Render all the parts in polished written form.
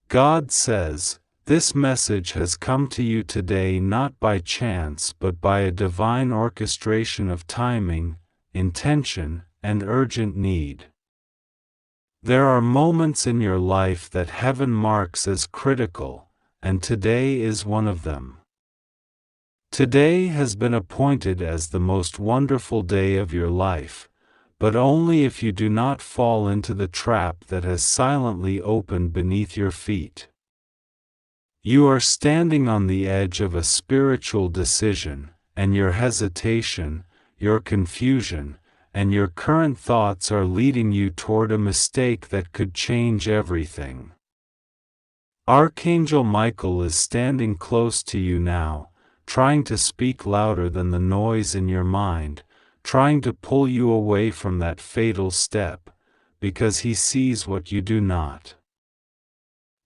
God says, "This message has come to you today not by chance but by a divine orchestration of timing, intention, and urgent need." There are moments in your life that heaven marks as critical, and today is one of them. Today has been appointed as the most wonderful day of your life, but only if you do not fall into the trap that has silently opened beneath your feet. You are standing on the edge of a spiritual decision, and your hesitation, your confusion, and your current thoughts are leading you toward a mistake that could change everything. Archangel Michael is standing close to you now, trying to speak louder than the noise in your mind, trying to pull you away from that fatal step, because he sees what you do not.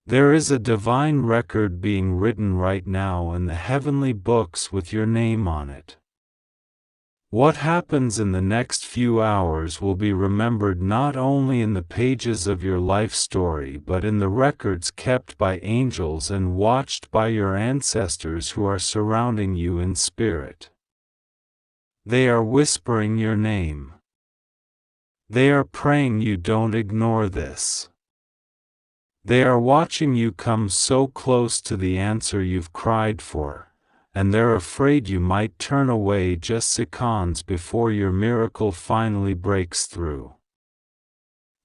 There is a divine record being written right now in the heavenly books with your name on it. What happens in the next few hours will be remembered not only in the pages of your life story but in the records kept by angels and watched by your ancestors who are surrounding you in spirit. They are whispering your name. They are praying you don't ignore this. They are watching you come so close to the answer you've cried for, and they're afraid you might turn away just seconds before your miracle finally breaks through.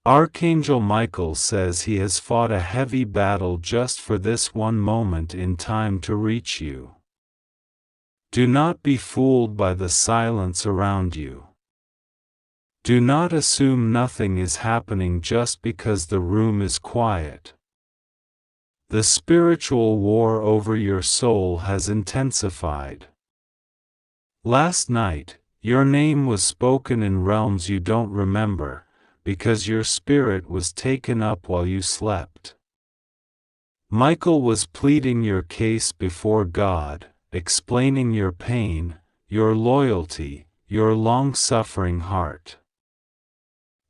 Archangel Michael says he has fought a heavy battle just for this one moment in time to reach you. Do not be fooled by the silence around you. Do not assume nothing is happening just because the room is quiet. The spiritual war over your soul has intensified. Last night, your name was spoken in realms you don't remember, because your spirit was taken up while you slept. Michael was pleading your case before God, explaining your pain, your loyalty, your long-suffering heart.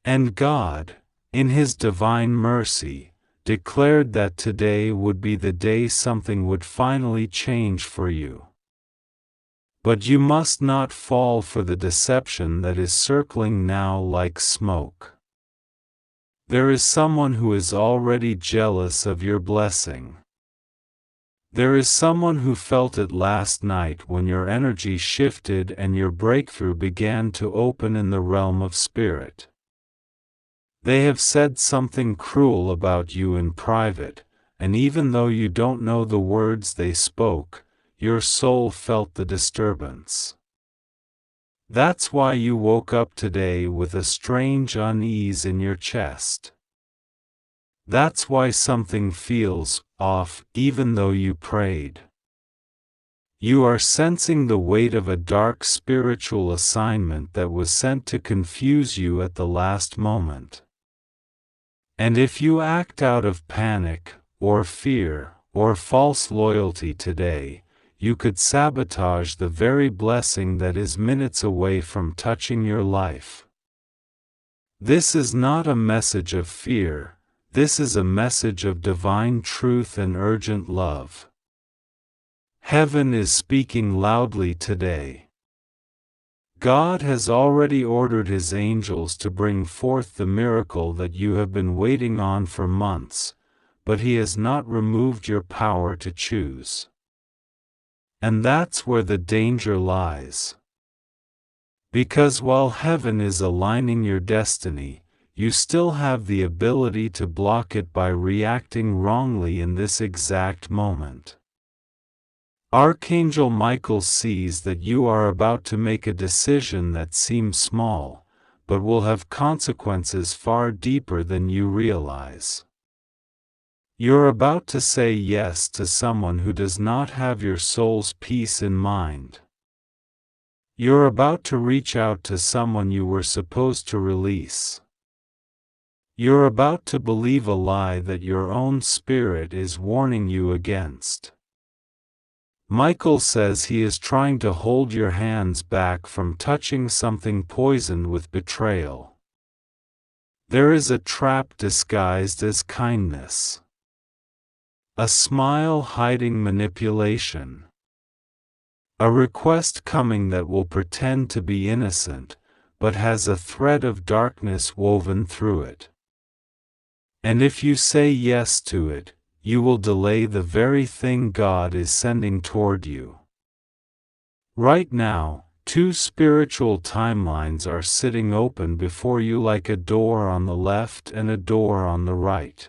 And God, in His divine mercy, declared that today would be the day something would finally change for you. But you must not fall for the deception that is circling now like smoke. There is someone who is already jealous of your blessing. There is someone who felt it last night when your energy shifted and your breakthrough began to open in the realm of spirit. They have said something cruel about you in private, and even though you don't know the words they spoke, your soul felt the disturbance. That's why you woke up today with a strange unease in your chest. That's why something feels off even though you prayed. You are sensing the weight of a dark spiritual assignment that was sent to confuse you at the last moment. And if you act out of panic, or fear, or false loyalty today, you could sabotage the very blessing that is minutes away from touching your life. This is not a message of fear, this is a message of divine truth and urgent love. Heaven is speaking loudly today. God has already ordered His angels to bring forth the miracle that you have been waiting on for months, but He has not removed your power to choose. And that's where the danger lies. Because while heaven is aligning your destiny, you still have the ability to block it by reacting wrongly in this exact moment. Archangel Michael sees that you are about to make a decision that seems small, but will have consequences far deeper than you realize. You're about to say yes to someone who does not have your soul's peace in mind. You're about to reach out to someone you were supposed to release. You're about to believe a lie that your own spirit is warning you against. Michael says he is trying to hold your hands back from touching something poisoned with betrayal. There is a trap disguised as kindness. A smile hiding manipulation. A request coming that will pretend to be innocent, but has a thread of darkness woven through it. And if you say yes to it, you will delay the very thing God is sending toward you. Right now, two spiritual timelines are sitting open before you like a door on the left and a door on the right.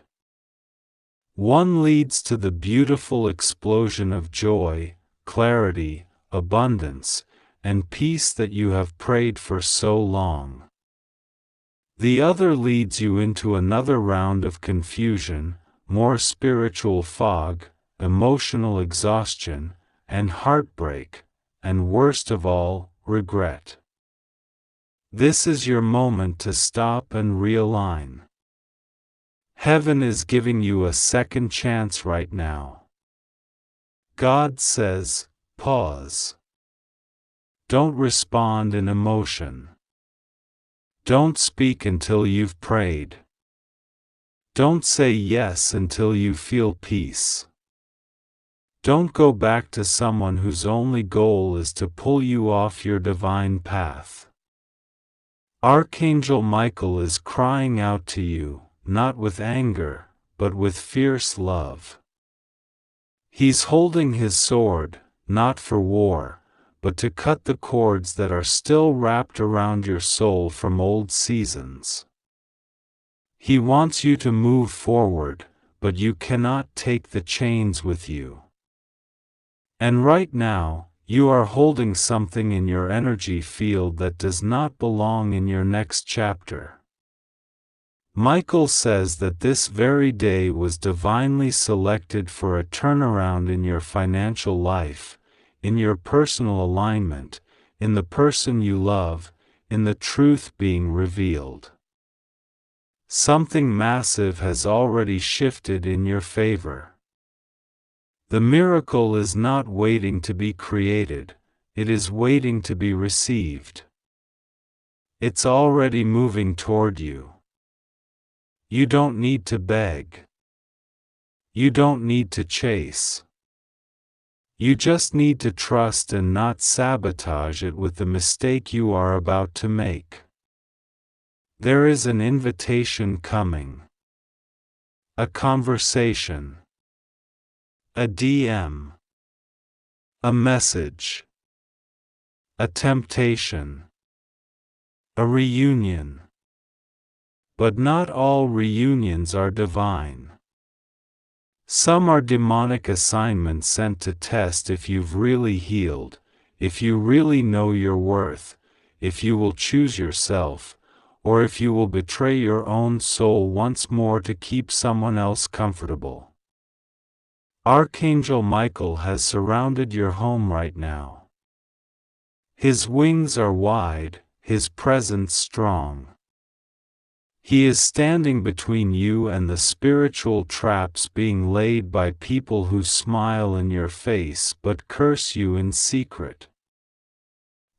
One leads to the beautiful explosion of joy, clarity, abundance, and peace that you have prayed for so long. The other leads you into another round of confusion, more spiritual fog, emotional exhaustion, and heartbreak, and worst of all, regret. This is your moment to stop and realign. Heaven is giving you a second chance right now. God says, pause. Don't respond in emotion. Don't speak until you've prayed. Don't say yes until you feel peace. Don't go back to someone whose only goal is to pull you off your divine path. Archangel Michael is crying out to you, not with anger, but with fierce love. He's holding his sword, not for war, but to cut the cords that are still wrapped around your soul from old seasons. He wants you to move forward, but you cannot take the chains with you. And right now, you are holding something in your energy field that does not belong in your next chapter. Michael says that this very day was divinely selected for a turnaround in your financial life, in your personal alignment, in the person you love, in the truth being revealed. Something massive has already shifted in your favor. The miracle is not waiting to be created, it is waiting to be received. It's already moving toward you. You don't need to beg. You don't need to chase. You just need to trust and not sabotage it with the mistake you are about to make. There is an invitation coming. A conversation. A DM. A message. A temptation. A reunion. But not all reunions are divine. Some are demonic assignments sent to test if you've really healed, if you really know your worth, if you will choose yourself, or if you will betray your own soul once more to keep someone else comfortable. Archangel Michael has surrounded your home right now. His wings are wide, his presence strong. He is standing between you and the spiritual traps being laid by people who smile in your face but curse you in secret.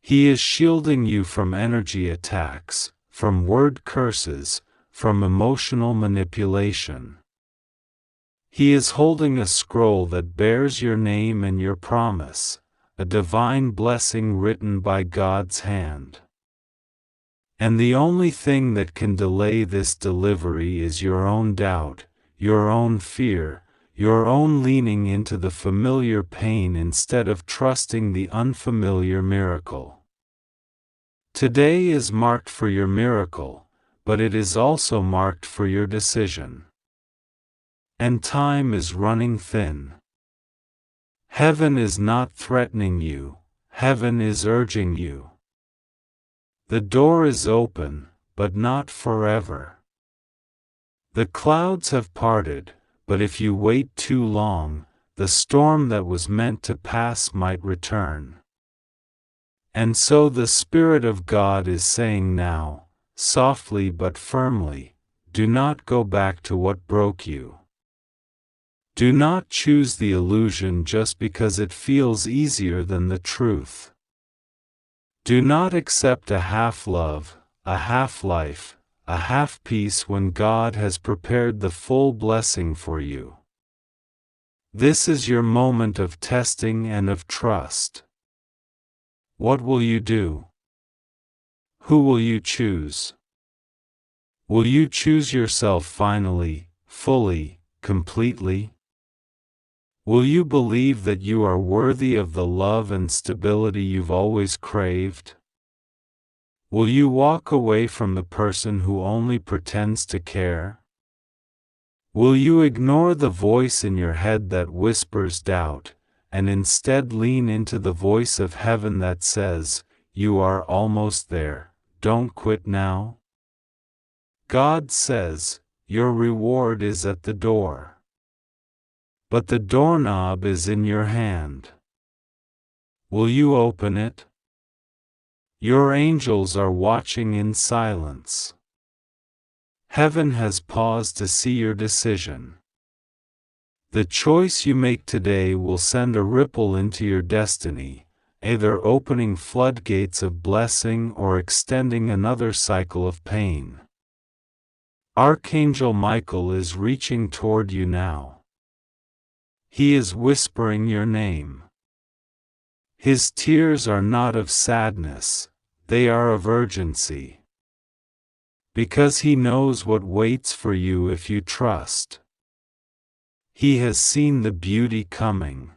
He is shielding you from energy attacks, from word curses, from emotional manipulation. He is holding a scroll that bears your name and your promise, a divine blessing written by God's hand. And the only thing that can delay this delivery is your own doubt, your own fear, your own leaning into the familiar pain instead of trusting the unfamiliar miracle. Today is marked for your miracle, but it is also marked for your decision. And time is running thin. Heaven is not threatening you, heaven is urging you. The door is open, but not forever. The clouds have parted, but if you wait too long, the storm that was meant to pass might return. And so the Spirit of God is saying now, softly but firmly, do not go back to what broke you. Do not choose the illusion just because it feels easier than the truth. Do not accept a half love, a half life, a half peace when God has prepared the full blessing for you. This is your moment of testing and of trust. What will you do? Who will you choose? Will you choose yourself finally, fully, completely? Will you believe that you are worthy of the love and stability you've always craved? Will you walk away from the person who only pretends to care? Will you ignore the voice in your head that whispers doubt, and instead lean into the voice of heaven that says, "You are almost there, don't quit now"? God says, your reward is at the door. But the doorknob is in your hand. Will you open it? Your angels are watching in silence. Heaven has paused to see your decision. The choice you make today will send a ripple into your destiny, either opening floodgates of blessing or extending another cycle of pain. Archangel Michael is reaching toward you now. He is whispering your name. His tears are not of sadness, they are of urgency. Because he knows what waits for you if you trust. He has seen the beauty coming.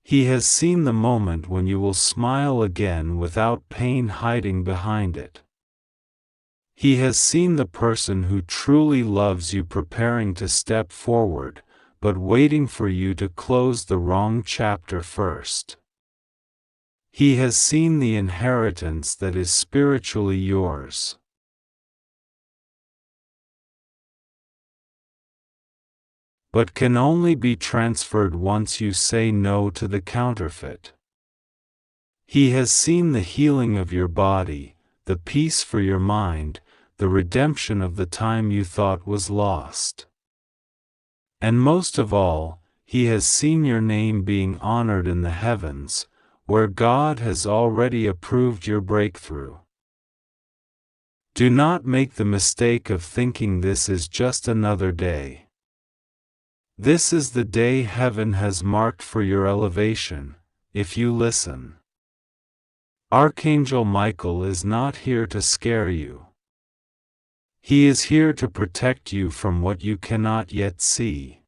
He has seen the moment when you will smile again without pain hiding behind it. He has seen the person who truly loves you preparing to step forward, but waiting for you to close the wrong chapter first. He has seen the inheritance that is spiritually yours. But can only be transferred once you say no to the counterfeit. He has seen the healing of your body, the peace for your mind, the redemption of the time you thought was lost. And most of all, he has seen your name being honored in the heavens, where God has already approved your breakthrough. Do not make the mistake of thinking this is just another day. This is the day heaven has marked for your elevation, if you listen. Archangel Michael is not here to scare you. He is here to protect you from what you cannot yet see.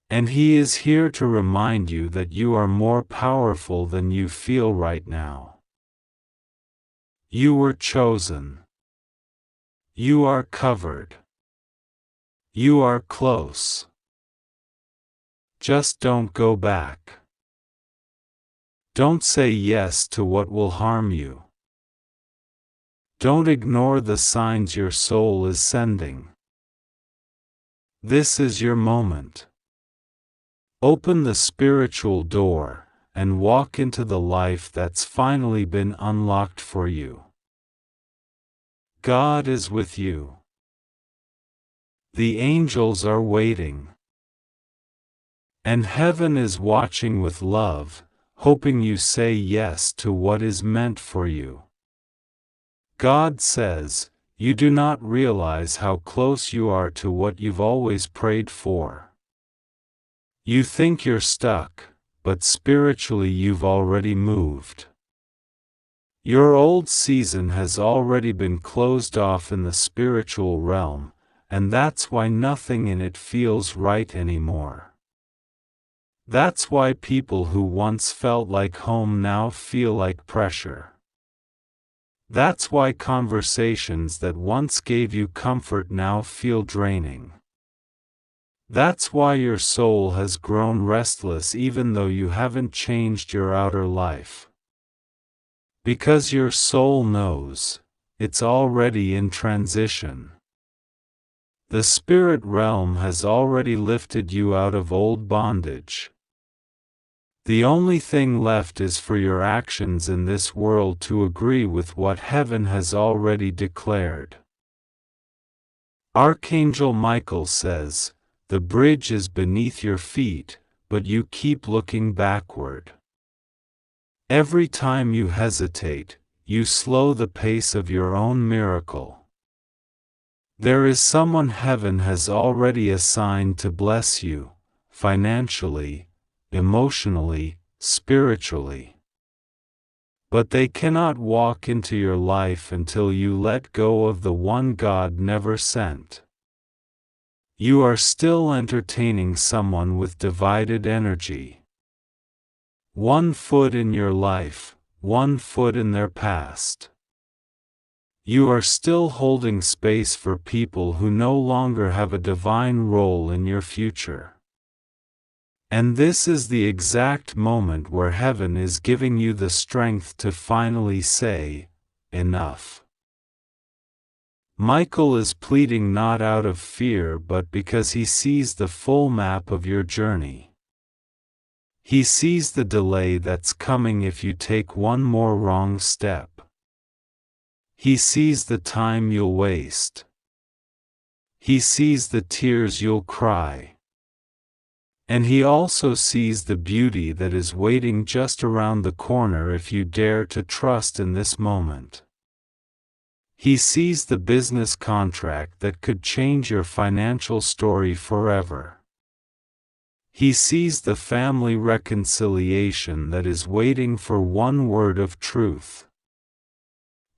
And he is here to remind you that you are more powerful than you feel right now. You were chosen. You are covered. You are close. Just don't go back. Don't say yes to what will harm you. Don't ignore the signs your soul is sending. This is your moment. Open the spiritual door, and walk into the life that's finally been unlocked for you. God is with you. The angels are waiting. And heaven is watching with love, hoping you say yes to what is meant for you. God says, you do not realize how close you are to what you've always prayed for. You think you're stuck, but spiritually you've already moved. Your old season has already been closed off in the spiritual realm, and that's why nothing in it feels right anymore. That's why people who once felt like home now feel like pressure. That's why conversations that once gave you comfort now feel draining. That's why your soul has grown restless even though you haven't changed your outer life. Because your soul knows, it's already in transition. The spirit realm has already lifted you out of old bondage. The only thing left is for your actions in this world to agree with what heaven has already declared. Archangel Michael says, the bridge is beneath your feet, but you keep looking backward. Every time you hesitate, you slow the pace of your own miracle. There is someone heaven has already assigned to bless you, financially, emotionally, spiritually. But they cannot walk into your life until you let go of the one God never sent. You are still entertaining someone with divided energy. One foot in your life, one foot in their past. You are still holding space for people who no longer have a divine role in your future. And this is the exact moment where heaven is giving you the strength to finally say, enough. Michael is pleading not out of fear but because he sees the full map of your journey. He sees the delay that's coming if you take one more wrong step. He sees the time you'll waste. He sees the tears you'll cry. And he also sees the beauty that is waiting just around the corner if you dare to trust in this moment. He sees the business contract that could change your financial story forever. He sees the family reconciliation that is waiting for one word of truth.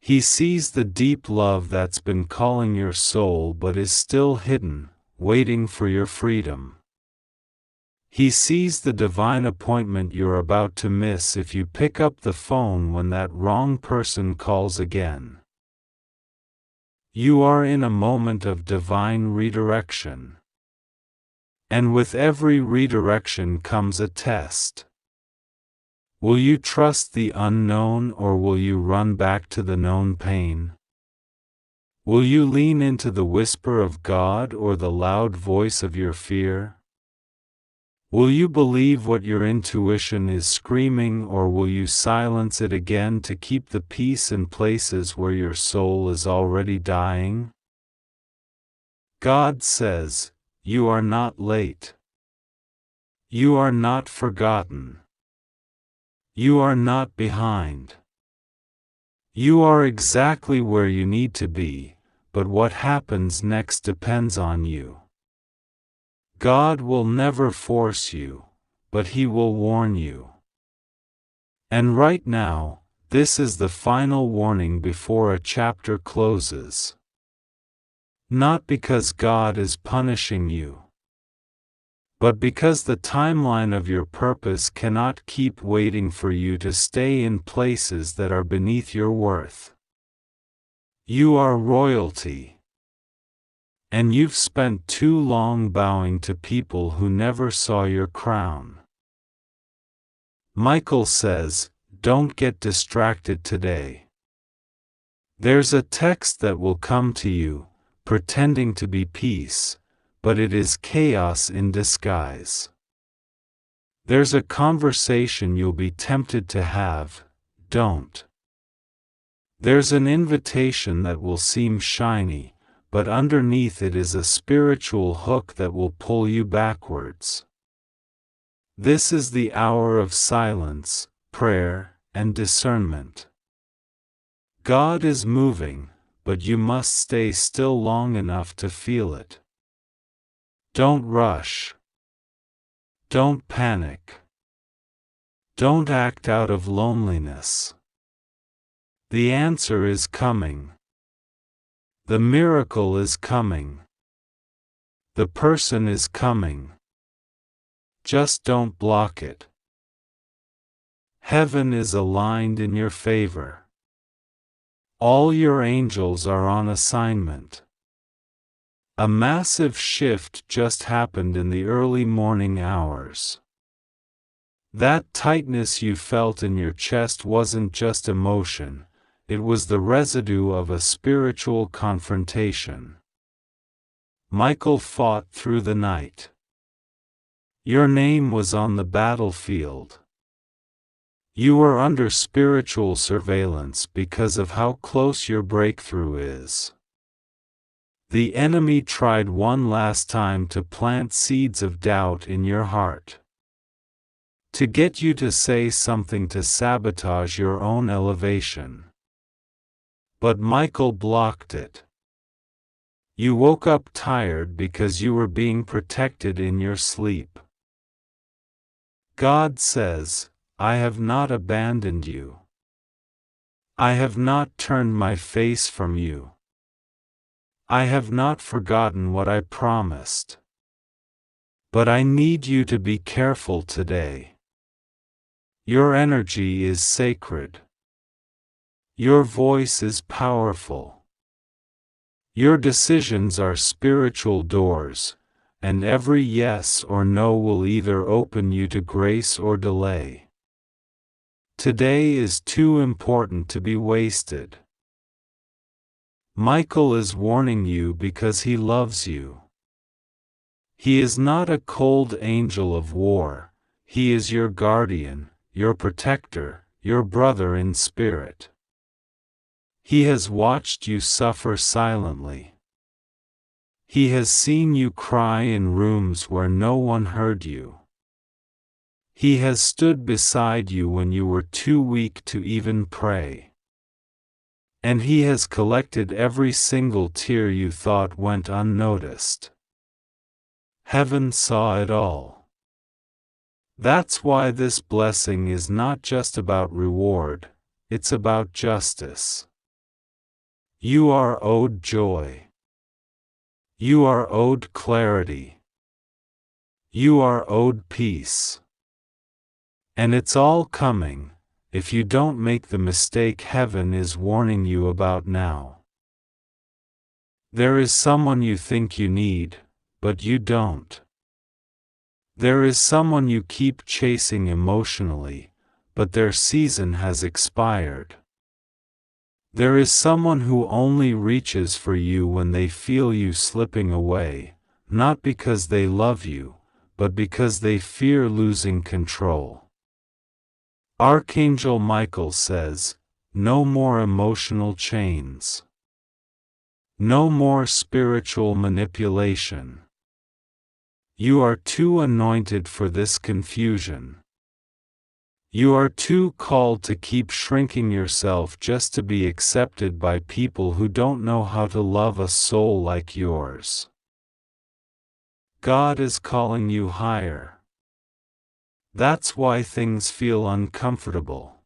He sees the deep love that's been calling your soul but is still hidden, waiting for your freedom. He sees the divine appointment you're about to miss if you pick up the phone when that wrong person calls again. You are in a moment of divine redirection. And with every redirection comes a test. Will you trust the unknown or will you run back to the known pain? Will you lean into the whisper of God or the loud voice of your fear? Will you believe what your intuition is screaming or will you silence it again to keep the peace in places where your soul is already dying? God says, you are not late. You are not forgotten. You are not behind. You are exactly where you need to be, but what happens next depends on you. God will never force you, but He will warn you. And right now, this is the final warning before a chapter closes. Not because God is punishing you, but because the timeline of your purpose cannot keep waiting for you to stay in places that are beneath your worth. You are royalty. And you've spent too long bowing to people who never saw your crown. Michael says, don't get distracted today. There's a text that will come to you, pretending to be peace, but it is chaos in disguise. There's a conversation you'll be tempted to have, don't. There's an invitation that will seem shiny, but underneath it is a spiritual hook that will pull you backwards. This is the hour of silence, prayer, and discernment. God is moving, but you must stay still long enough to feel it. Don't rush. Don't panic. Don't act out of loneliness. The answer is coming. The miracle is coming. The person is coming. Just don't block it. Heaven is aligned in your favor. All your angels are on assignment. A massive shift just happened in the early morning hours. That tightness you felt in your chest wasn't just emotion. It was the residue of a spiritual confrontation. Michael fought through the night. Your name was on the battlefield. You were under spiritual surveillance because of how close your breakthrough is. The enemy tried one last time to plant seeds of doubt in your heart. To get you to say something to sabotage your own elevation. But Michael blocked it. You woke up tired because you were being protected in your sleep. God says, I have not abandoned you. I have not turned my face from you. I have not forgotten what I promised. But I need you to be careful today. Your energy is sacred. Your voice is powerful. Your decisions are spiritual doors, and every yes or no will either open you to grace or delay. Today is too important to be wasted. Michael is warning you because he loves you. He is not a cold angel of war, he is your guardian, your protector, your brother in spirit. He has watched you suffer silently. He has seen you cry in rooms where no one heard you. He has stood beside you when you were too weak to even pray. And he has collected every single tear you thought went unnoticed. Heaven saw it all. That's why this blessing is not just about reward, it's about justice. You are owed joy. You are owed clarity. You are owed peace. And it's all coming, if you don't make the mistake heaven is warning you about now. There is someone you think you need, but you don't. There is someone you keep chasing emotionally, but their season has expired. There is someone who only reaches for you when they feel you slipping away, not because they love you, but because they fear losing control. Archangel Michael says, no more emotional chains. No more spiritual manipulation. You are too anointed for this confusion. You are too called to keep shrinking yourself just to be accepted by people who don't know how to love a soul like yours. God is calling you higher. That's why things feel uncomfortable.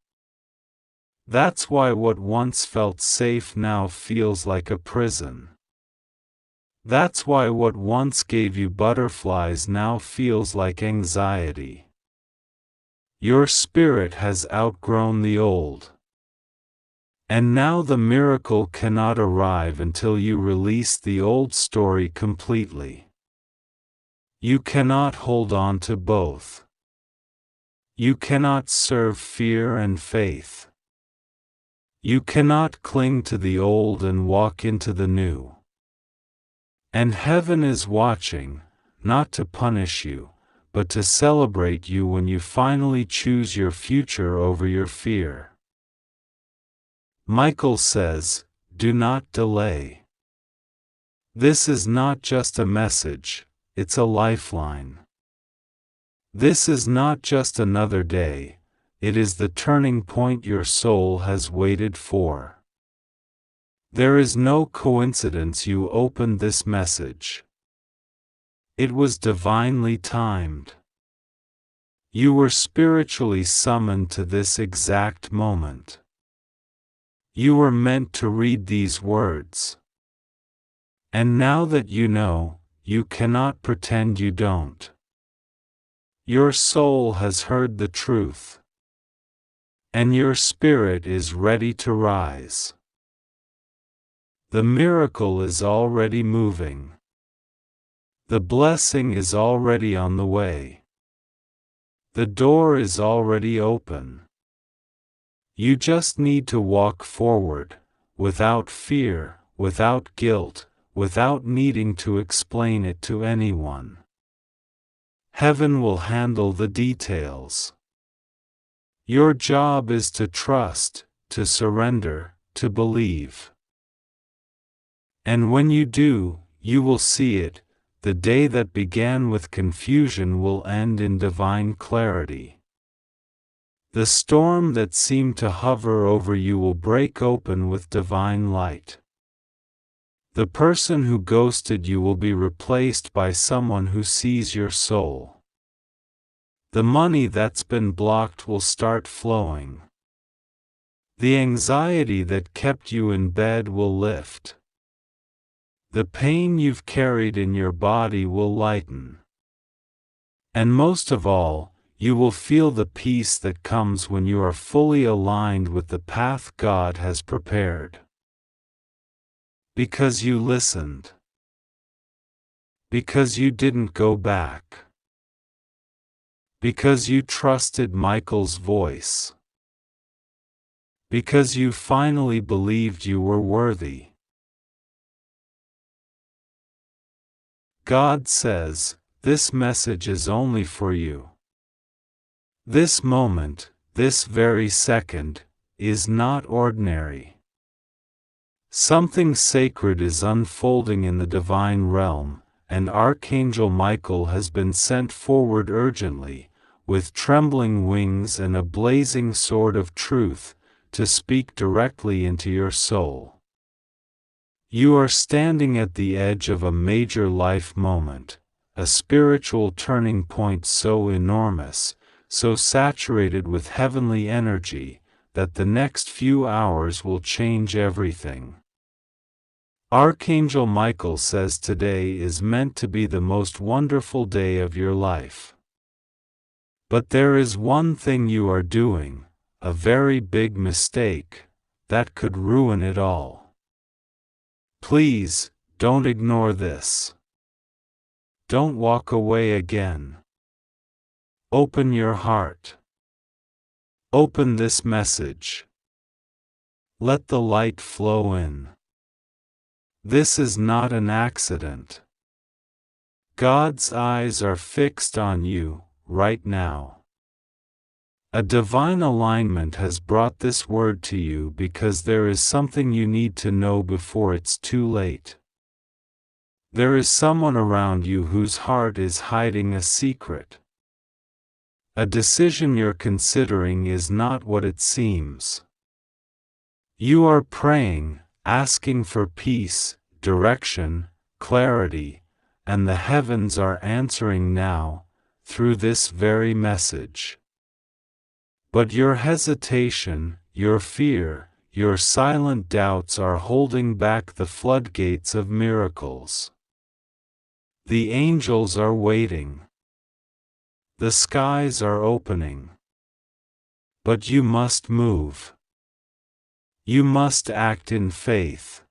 That's why what once felt safe now feels like a prison. That's why what once gave you butterflies now feels like anxiety. Your spirit has outgrown the old. And now the miracle cannot arrive until you release the old story completely. You cannot hold on to both. You cannot serve fear and faith. You cannot cling to the old and walk into the new. And heaven is watching, not to punish you, but to celebrate you when you finally choose your future over your fear. Michael says, do not delay. This is not just a message, it's a lifeline. This is not just another day, it is the turning point your soul has waited for. There is no coincidence you opened this message. It was divinely timed. You were spiritually summoned to this exact moment. You were meant to read these words. And now that you know, you cannot pretend you don't. Your soul has heard the truth. And your spirit is ready to rise. The miracle is already moving. The blessing is already on the way. The door is already open. You just need to walk forward, without fear, without guilt, without needing to explain it to anyone. Heaven will handle the details. Your job is to trust, to surrender, to believe. And when you do, you will see it. The day that began with confusion will end in divine clarity. The storm that seemed to hover over you will break open with divine light. The person who ghosted you will be replaced by someone who sees your soul. The money that's been blocked will start flowing. The anxiety that kept you in bed will lift. The pain you've carried in your body will lighten. And most of all, you will feel the peace that comes when you are fully aligned with the path God has prepared. Because you listened. Because you didn't go back. Because you trusted Michael's voice. Because you finally believed you were worthy. God says, this message is only for you. This moment, this very second, is not ordinary. Something sacred is unfolding in the divine realm, and Archangel Michael has been sent forward urgently, with trembling wings and a blazing sword of truth, to speak directly into your soul. You are standing at the edge of a major life moment, a spiritual turning point so enormous, so saturated with heavenly energy, that the next few hours will change everything. Archangel Michael says today is meant to be the most wonderful day of your life. But there is one thing you are doing, a very big mistake, that could ruin it all. Please, don't ignore this. Don't walk away again. Open your heart. Open this message. Let the light flow in. This is not an accident. God's eyes are fixed on you, right now. A divine alignment has brought this word to you because there is something you need to know before it's too late. There is someone around you whose heart is hiding a secret. A decision you're considering is not what it seems. You are praying, asking for peace, direction, clarity, and the heavens are answering now, through this very message. But your hesitation, your fear, your silent doubts are holding back the floodgates of miracles. The angels are waiting. The skies are opening. But you must move. You must act in faith.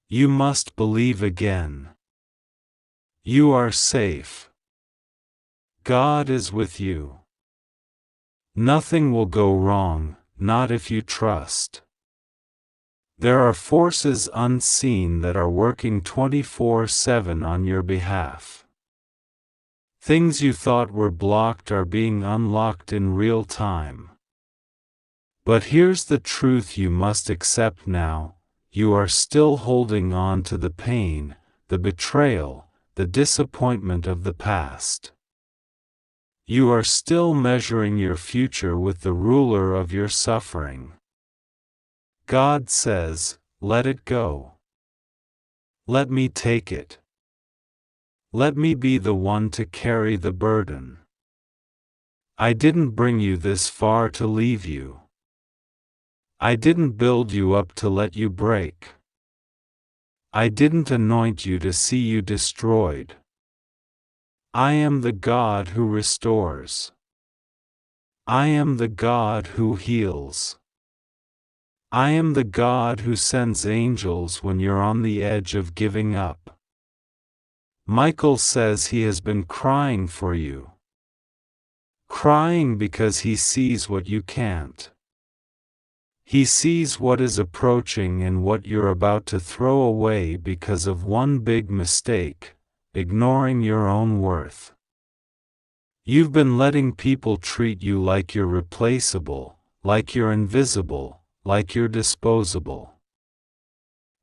You must believe again. You are safe. God is with you. Nothing will go wrong, not if you trust. There are forces unseen that are working 24/7 on your behalf. Things you thought were blocked are being unlocked in real time. But here's the truth you must accept now: you are still holding on to the pain, the betrayal, the disappointment of the past. You are still measuring your future with the ruler of your suffering. God says, let it go. Let me take it. Let me be the one to carry the burden. I didn't bring you this far to leave you. I didn't build you up to let you break. I didn't anoint you to see you destroyed. I am the God who restores. I am the God who heals. I am the God who sends angels when you're on the edge of giving up. Michael says he has been crying for you. Crying because he sees what you can't. He sees what is approaching and what you're about to throw away because of one big mistake: ignoring your own worth. You've been letting people treat you like you're replaceable, like you're invisible, like you're disposable.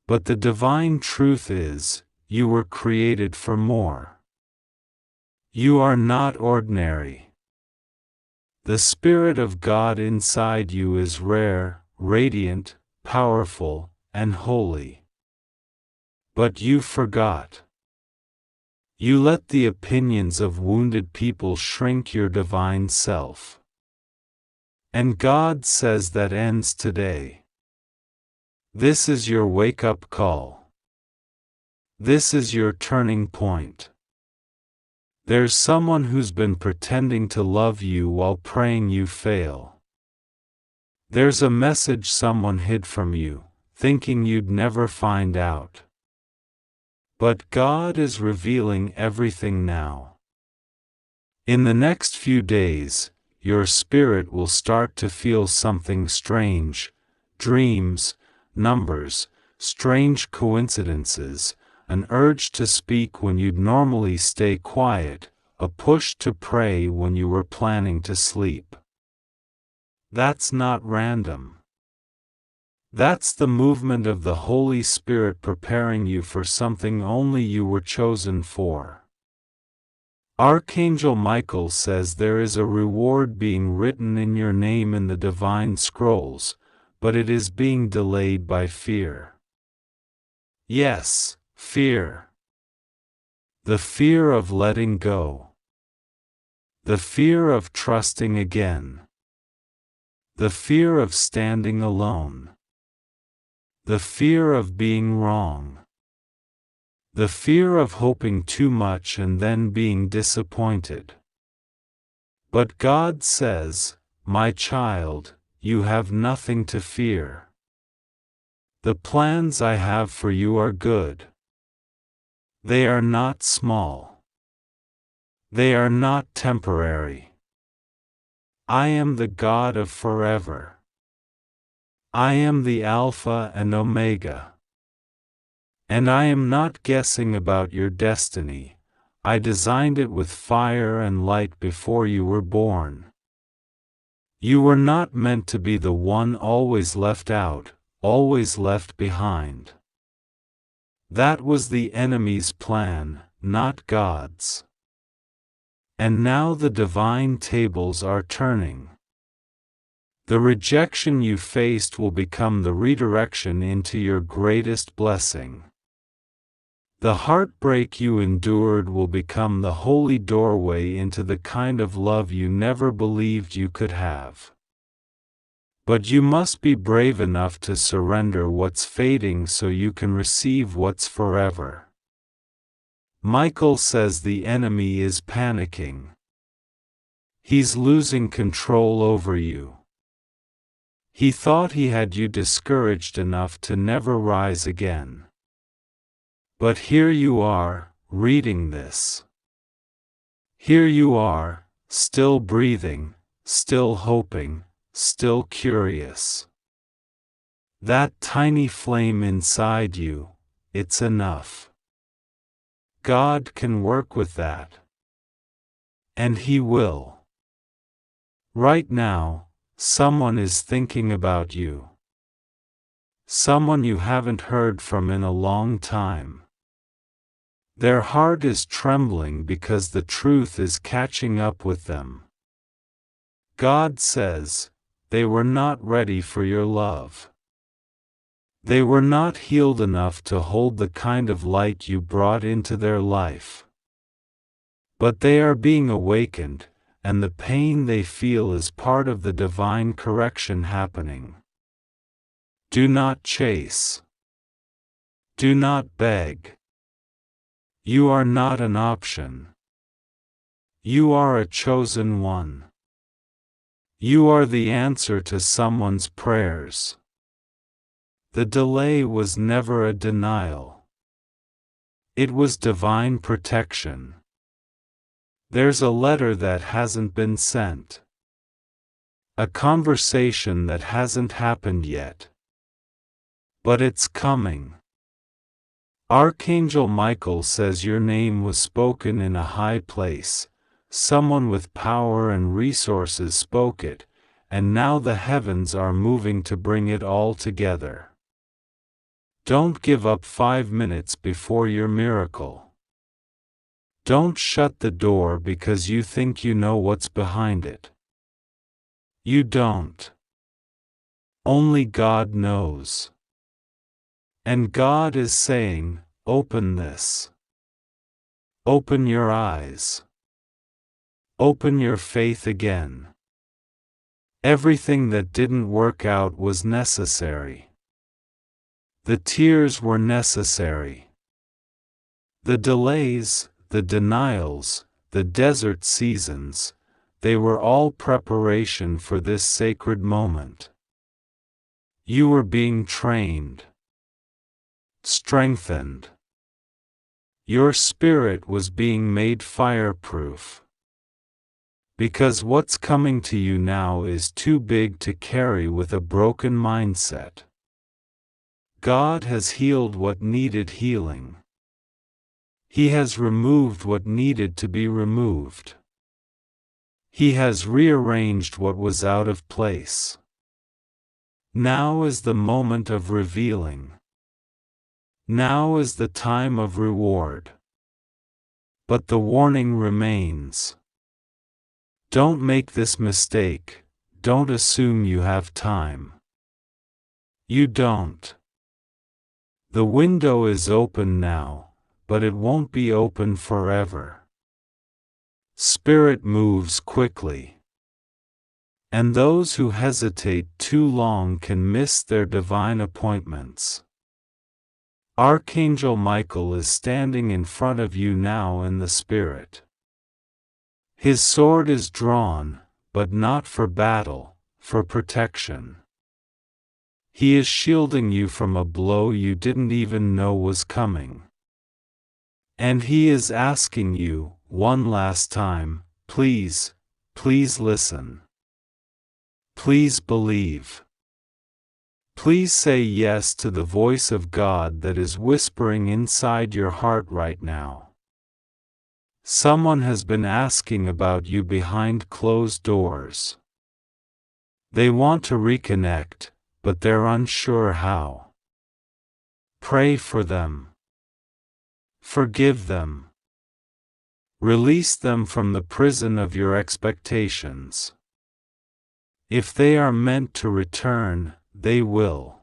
But the divine truth is, you were created for more. You are not ordinary. The Spirit of God inside you is rare, radiant, powerful, and holy. But you forgot. You let the opinions of wounded people shrink your divine self. And God says that ends today. This is your wake-up call. This is your turning point. There's someone who's been pretending to love you while praying you fail. There's a message someone hid from you, thinking you'd never find out. But God is revealing everything now. In the next few days, your spirit will start to feel something strange: dreams, numbers, strange coincidences, an urge to speak when you'd normally stay quiet, a push to pray when you were planning to sleep. That's not random. That's the movement of the Holy Spirit preparing you for something only you were chosen for. Archangel Michael says there is a reward being written in your name in the divine scrolls, but it is being delayed by fear. Yes, fear. The fear of letting go. The fear of trusting again. The fear of standing alone. The fear of being wrong. The fear of hoping too much and then being disappointed. But God says, "My child, you have nothing to fear. The plans I have for you are good. They are not small. They are not temporary. I am the God of forever. I am the Alpha and Omega. And I am not guessing about your destiny. I designed it with fire and light before you were born. You were not meant to be the one always left out, always left behind. That was the enemy's plan, not God's. And now the divine tables are turning. The rejection you faced will become the redirection into your greatest blessing. The heartbreak you endured will become the holy doorway into the kind of love you never believed you could have. But you must be brave enough to surrender what's fading so you can receive what's forever. Michael says the enemy is panicking. He's losing control over you. He thought he had you discouraged enough to never rise again. But here you are, reading this. Here you are, still breathing, still hoping, still curious. That tiny flame inside you, it's enough. God can work with that. And He will. Right now, someone is thinking about you. Someone you haven't heard from in a long time. Their heart is trembling because the truth is catching up with them. God says, they were not ready for your love. They were not healed enough to hold the kind of light you brought into their life. But they are being awakened, and the pain they feel is part of the divine correction happening. Do not chase. Do not beg. You are not an option. You are a chosen one. You are the answer to someone's prayers. The delay was never a denial. It was divine protection. There's a letter that hasn't been sent. A conversation that hasn't happened yet. But it's coming. Archangel Michael says your name was spoken in a high place. Someone with power and resources spoke it, and now the heavens are moving to bring it all together. Don't give up 5 minutes before your miracle. Don't shut the door because you think you know what's behind it. You don't. Only God knows. And God is saying, open this. Open your eyes. Open your faith again. Everything that didn't work out was necessary. The tears were necessary. The delays, the denials, the desert seasons, they were all preparation for this sacred moment. You were being trained, strengthened. Your spirit was being made fireproof. Because what's coming to you now is too big to carry with a broken mindset. God has healed what needed healing. He has removed what needed to be removed. He has rearranged what was out of place. Now is the moment of revealing. Now is the time of reward. But the warning remains. Don't make this mistake. Don't assume you have time. You don't. The window is open now, but it won't be open forever. Spirit moves quickly. And those who hesitate too long can miss their divine appointments. Archangel Michael is standing in front of you now in the Spirit. His sword is drawn, but not for battle, for protection. He is shielding you from a blow you didn't even know was coming. And he is asking you, one last time, please, please listen. Please believe. Please say yes to the voice of God that is whispering inside your heart right now. Someone has been asking about you behind closed doors. They want to reconnect, but they're unsure how. Pray for them. Forgive them. Release them from the prison of your expectations. If they are meant to return, they will.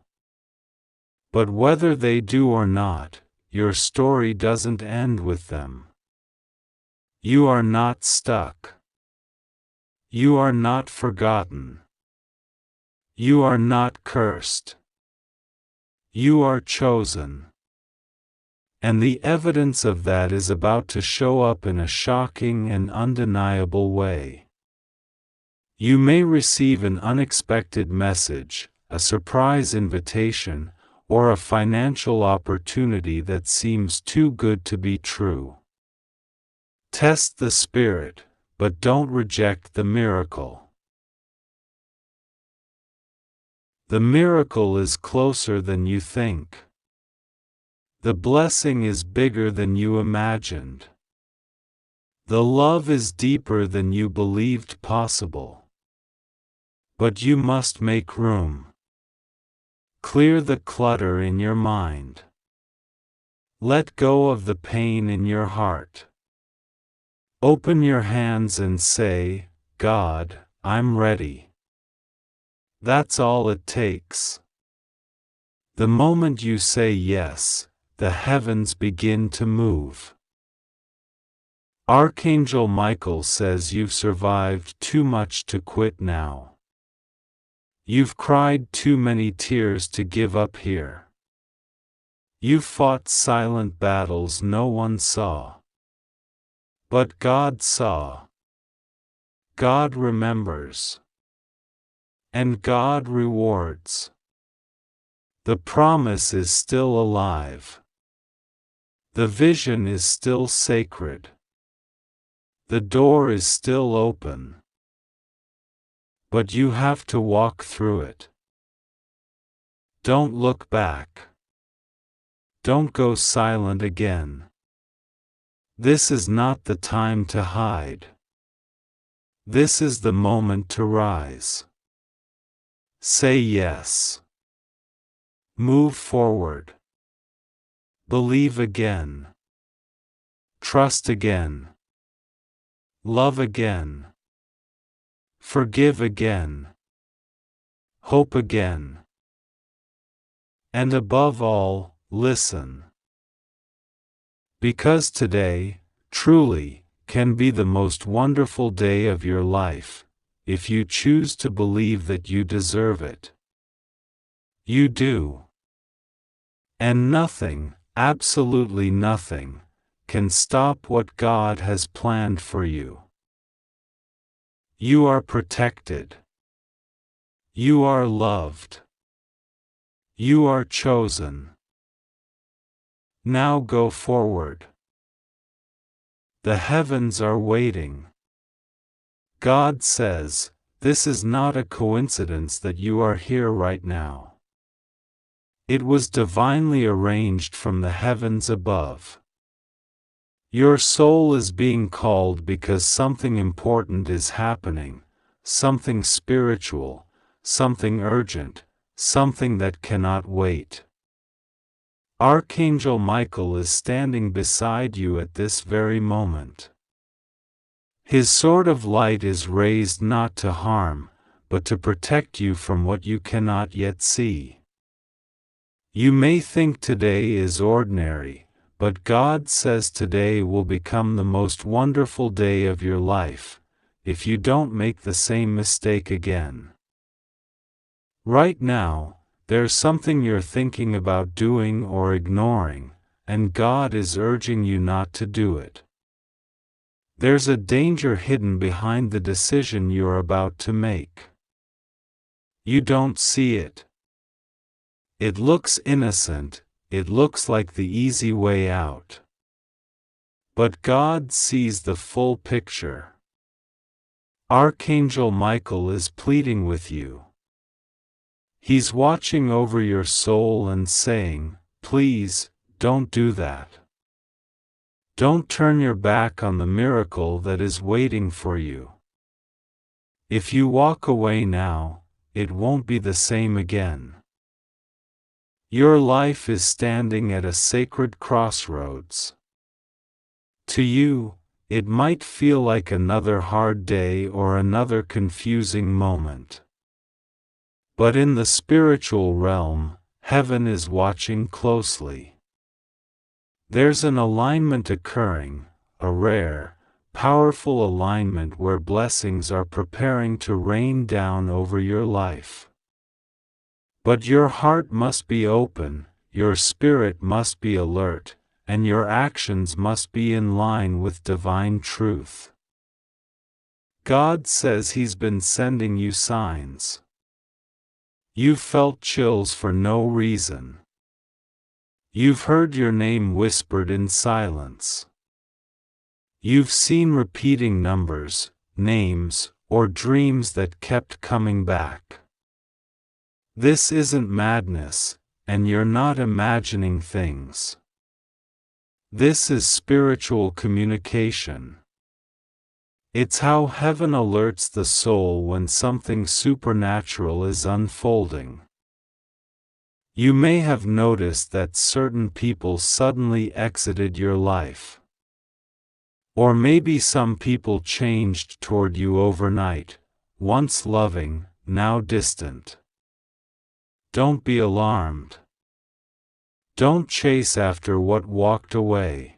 But whether they do or not, your story doesn't end with them. You are not stuck. You are not forgotten. You are not cursed. You are chosen. And the evidence of that is about to show up in a shocking and undeniable way. You may receive an unexpected message, a surprise invitation, or a financial opportunity that seems too good to be true. Test the Spirit, but don't reject the miracle. The miracle is closer than you think. The blessing is bigger than you imagined. The love is deeper than you believed possible. But you must make room. Clear the clutter in your mind. Let go of the pain in your heart. Open your hands and say, God, I'm ready. That's all it takes. The moment you say yes, the heavens begin to move. Archangel Michael says you've survived too much to quit now. You've cried too many tears to give up here. You've fought silent battles no one saw. But God saw. God remembers. And God rewards. The promise is still alive. The vision is still sacred. The door is still open. But you have to walk through it. Don't look back. Don't go silent again. This is not the time to hide. This is the moment to rise. Say yes. Move forward. Believe again. Trust again. Love again. Forgive again. Hope again. And above all, listen. Because today, truly, can be the most wonderful day of your life, if you choose to believe that you deserve it. You do. And nothing, absolutely nothing, can stop what God has planned for you. You are protected. You are loved. You are chosen. Now go forward. The heavens are waiting. God says, this is not a coincidence that you are here right now. It was divinely arranged from the heavens above. Your soul is being called because something important is happening, something spiritual, something urgent, something that cannot wait. Archangel Michael is standing beside you at this very moment. His sword of light is raised not to harm, but to protect you from what you cannot yet see. You may think today is ordinary, but God says today will become the most wonderful day of your life, if you don't make the same mistake again. Right now, there's something you're thinking about doing or ignoring, and God is urging you not to do it. There's a danger hidden behind the decision you're about to make. You don't see it. It looks innocent, it looks like the easy way out. But God sees the full picture. Archangel Michael is pleading with you. He's watching over your soul and saying, please, don't do that. Don't turn your back on the miracle that is waiting for you. If you walk away now, it won't be the same again. Your life is standing at a sacred crossroads. To you, it might feel like another hard day or another confusing moment. But in the spiritual realm, heaven is watching closely. There's an alignment occurring, a rare, powerful alignment where blessings are preparing to rain down over your life. But your heart must be open, your spirit must be alert, and your actions must be in line with divine truth. God says He's been sending you signs. You've felt chills for no reason. You've heard your name whispered in silence. You've seen repeating numbers, names, or dreams that kept coming back. This isn't madness, and you're not imagining things. This is spiritual communication. It's how heaven alerts the soul when something supernatural is unfolding. You may have noticed that certain people suddenly exited your life. Or maybe some people changed toward you overnight, once loving, now distant. Don't be alarmed. Don't chase after what walked away.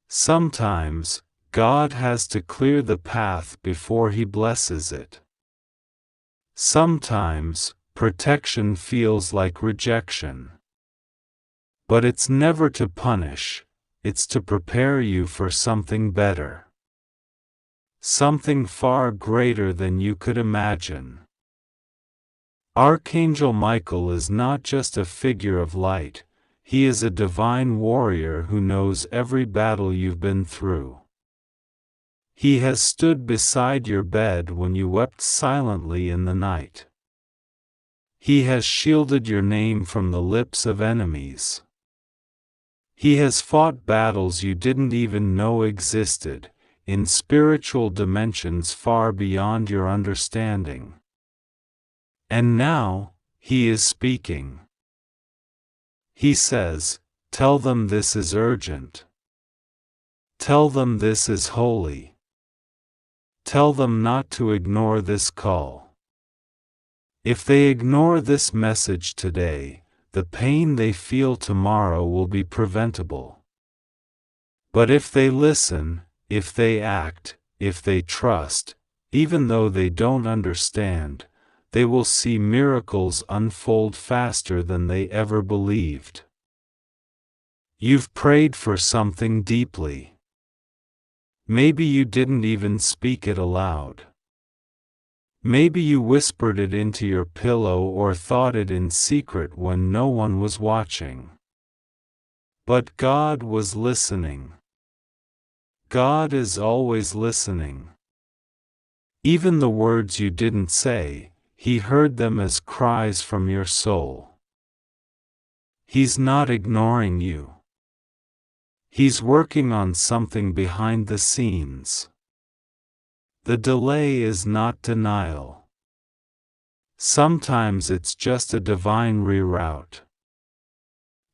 Sometimes, God has to clear the path before He blesses it. Sometimes, protection feels like rejection. But it's never to punish, it's to prepare you for something better. Something far greater than you could imagine. Archangel Michael is not just a figure of light, he is a divine warrior who knows every battle you've been through. He has stood beside your bed when you wept silently in the night. He has shielded your name from the lips of enemies. He has fought battles you didn't even know existed, in spiritual dimensions far beyond your understanding. And now, He is speaking. He says, tell them this is urgent. Tell them this is holy. Tell them not to ignore this call. If they ignore this message today, the pain they feel tomorrow will be preventable. But if they listen, if they act, if they trust, even though they don't understand, they will see miracles unfold faster than they ever believed. You've prayed for something deeply. Maybe you didn't even speak it aloud. Maybe you whispered it into your pillow or thought it in secret when no one was watching. But God was listening. God is always listening. Even the words you didn't say, He heard them as cries from your soul. He's not ignoring you. He's working on something behind the scenes. The delay is not denial. Sometimes it's just a divine reroute.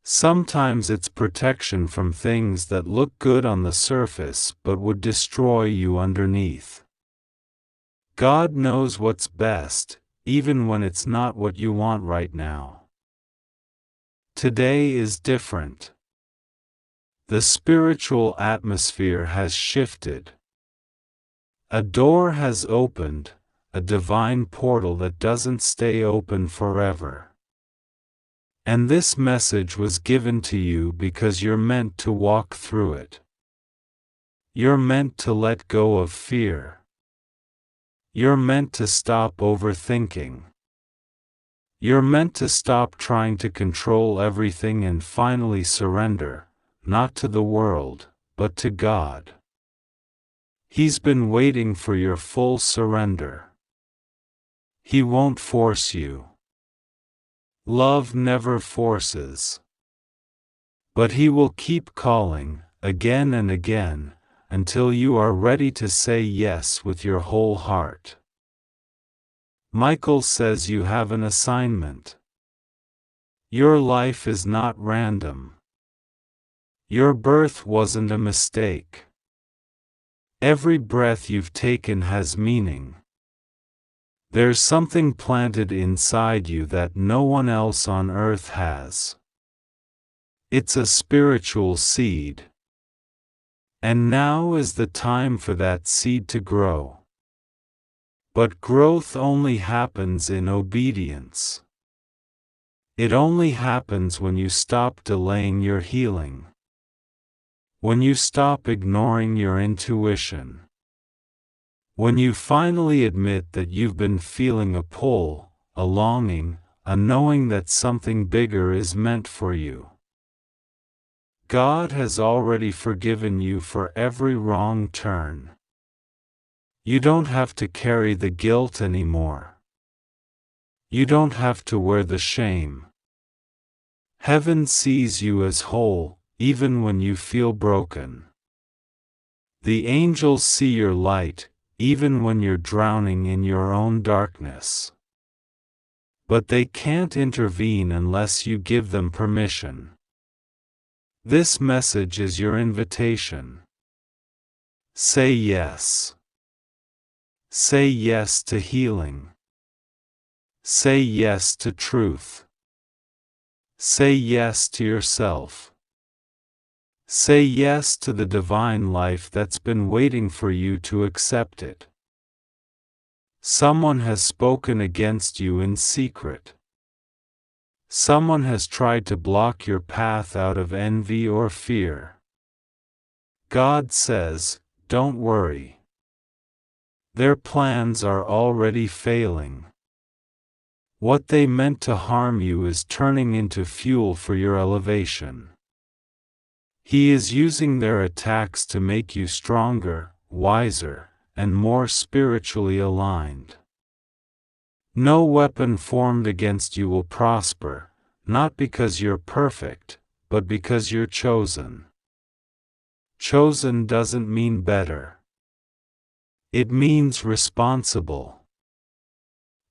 Sometimes it's protection from things that look good on the surface but would destroy you underneath. God knows what's best, even when it's not what you want right now. Today is different. The spiritual atmosphere has shifted. A door has opened, a divine portal that doesn't stay open forever. And this message was given to you because you're meant to walk through it. You're meant to let go of fear. You're meant to stop overthinking. You're meant to stop trying to control everything and finally surrender, not to the world, but to God. He's been waiting for your full surrender. He won't force you. Love never forces. But He will keep calling, again and again, until you are ready to say yes with your whole heart. Michael says you have an assignment. Your life is not random. Your birth wasn't a mistake. Every breath you've taken has meaning. There's something planted inside you that no one else on earth has. It's a spiritual seed. And now is the time for that seed to grow. But growth only happens in obedience. It only happens when you stop delaying your healing. When you stop ignoring your intuition. When you finally admit that you've been feeling a pull, a longing, a knowing that something bigger is meant for you. God has already forgiven you for every wrong turn. You don't have to carry the guilt anymore. You don't have to wear the shame. Heaven sees you as whole, even when you feel broken. The angels see your light, even when you're drowning in your own darkness. But they can't intervene unless you give them permission. This message is your invitation. Say yes. Say yes to healing. Say yes to truth. Say yes to yourself. Say yes to the divine life that's been waiting for you to accept it. Someone has spoken against you in secret. Someone has tried to block your path out of envy or fear. God says, don't worry. Their plans are already failing. What they meant to harm you is turning into fuel for your elevation. He is using their attacks to make you stronger, wiser, and more spiritually aligned. No weapon formed against you will prosper, not because you're perfect, but because you're chosen. Chosen doesn't mean better. It means responsible.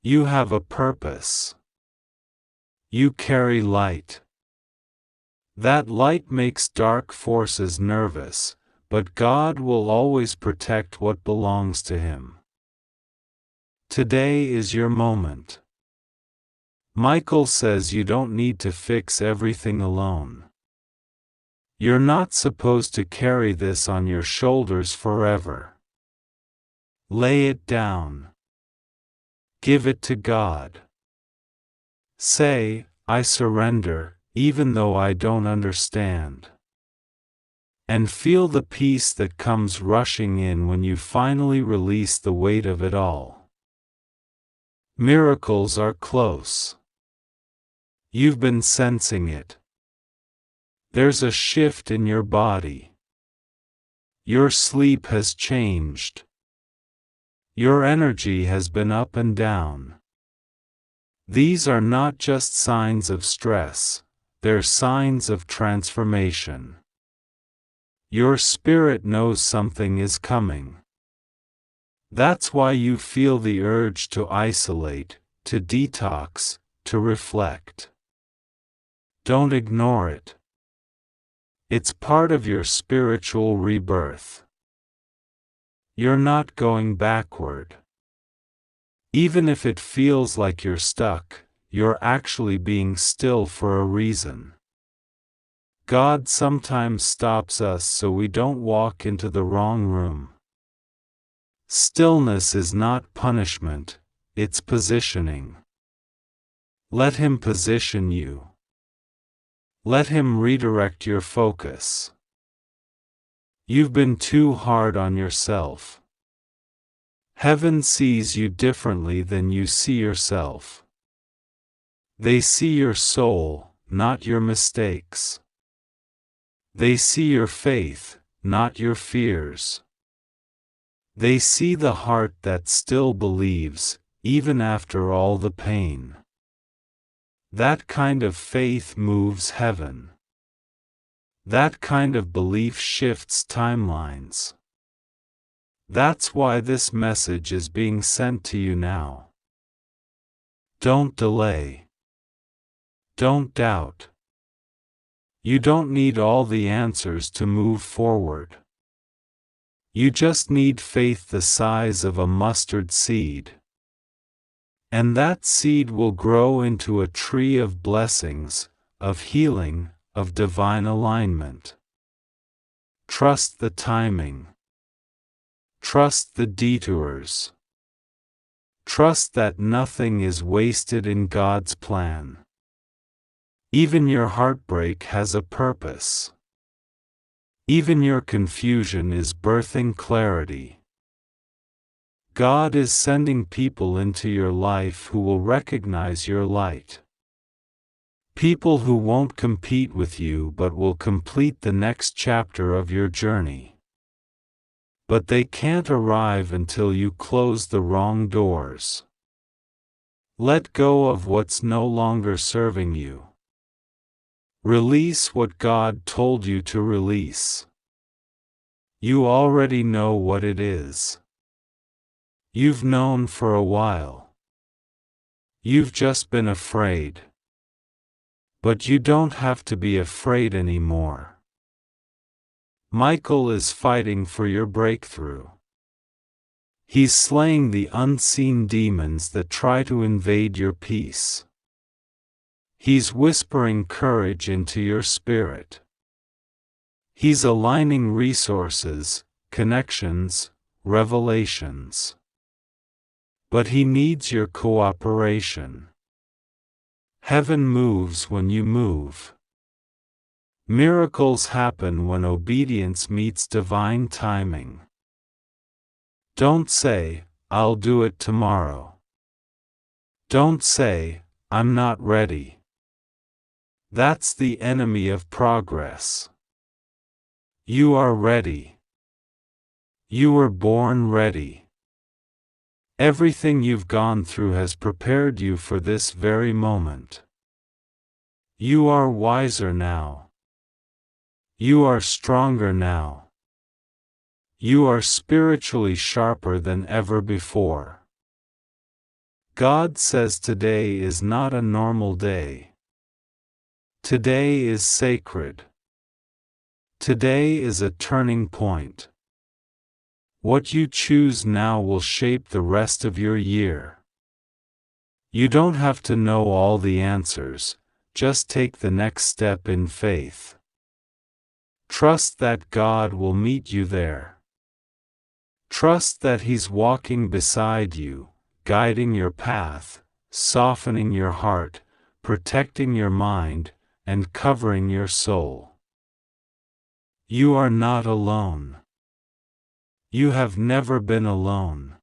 You have a purpose. You carry light. That light makes dark forces nervous, but God will always protect what belongs to Him. Today is your moment. Michael says you don't need to fix everything alone. You're not supposed to carry this on your shoulders forever. Lay it down. Give it to God. Say, I surrender, even though I don't understand. And feel the peace that comes rushing in when you finally release the weight of it all. Miracles are close. You've been sensing it. There's a shift in your body. Your sleep has changed. Your energy has been up and down. These are not just signs of stress, they're signs of transformation. Your spirit knows something is coming. That's why you feel the urge to isolate, to detox, to reflect. Don't ignore it. It's part of your spiritual rebirth. You're not going backward. Even if it feels like you're stuck, you're actually being still for a reason. God sometimes stops us so we don't walk into the wrong room. Stillness is not punishment, it's positioning. Let Him position you. Let Him redirect your focus. You've been too hard on yourself. Heaven sees you differently than you see yourself. They see your soul, not your mistakes. They see your faith, not your fears. They see the heart that still believes, even after all the pain. That kind of faith moves heaven. That kind of belief shifts timelines. That's why this message is being sent to you now. Don't delay. Don't doubt. You don't need all the answers to move forward. You just need faith the size of a mustard seed. And that seed will grow into a tree of blessings, of healing, of divine alignment. Trust the timing. Trust the detours. Trust that nothing is wasted in God's plan. Even your heartbreak has a purpose. Even your confusion is birthing clarity. God is sending people into your life who will recognize your light. People who won't compete with you but will complete the next chapter of your journey. But they can't arrive until you close the wrong doors. Let go of what's no longer serving you. Release what God told you to release. You already know what it is. You've known for a while. You've just been afraid. But you don't have to be afraid anymore. Michael is fighting for your breakthrough. He's slaying the unseen demons that try to invade your peace. He's whispering courage into your spirit. He's aligning resources, connections, revelations. But He needs your cooperation. Heaven moves when you move. Miracles happen when obedience meets divine timing. Don't say, I'll do it tomorrow. Don't say, I'm not ready. That's the enemy of progress. You are ready. You were born ready. Everything you've gone through has prepared you for this very moment. You are wiser now. You are stronger now. You are spiritually sharper than ever before. God says today is not a normal day. Today is sacred. Today is a turning point. What you choose now will shape the rest of your year. You don't have to know all the answers, just take the next step in faith. Trust that God will meet you there. Trust that He's walking beside you, guiding your path, softening your heart, protecting your mind, and covering your soul. You are not alone. You have never been alone.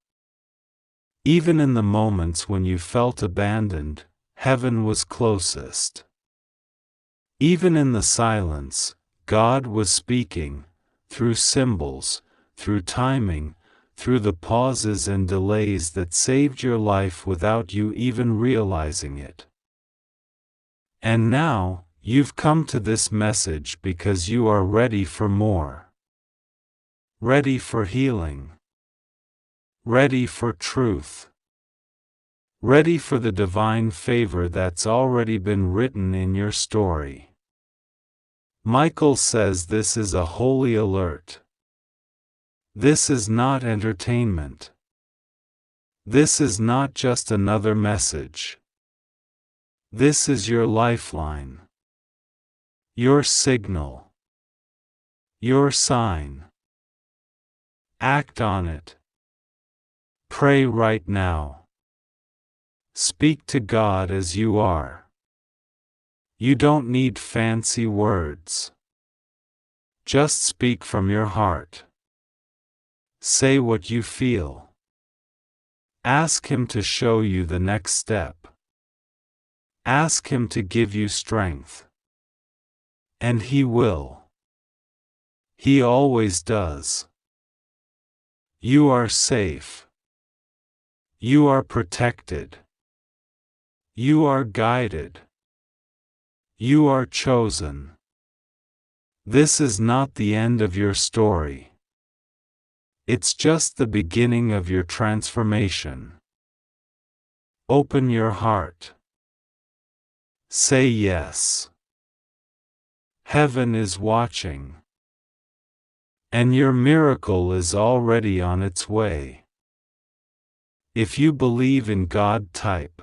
Even in the moments when you felt abandoned, heaven was closest. Even in the silence, God was speaking, through symbols, through timing, through the pauses and delays that saved your life without you even realizing it. And now, you've come to this message because you are ready for more. Ready for healing. Ready for truth. Ready for the divine favor that's already been written in your story. Michael says this is a holy alert. This is not entertainment. This is not just another message. This is your lifeline. Your signal. Your sign. Act on it. Pray right now. Speak to God as you are. You don't need fancy words. Just speak from your heart. Say what you feel. Ask Him to show you the next step. Ask Him to give you strength. And He will. He always does. You are safe. You are protected. You are guided. You are chosen. This is not the end of your story. It's just the beginning of your transformation. Open your heart. Say yes. Heaven is watching. And your miracle is already on its way. If you believe in God, type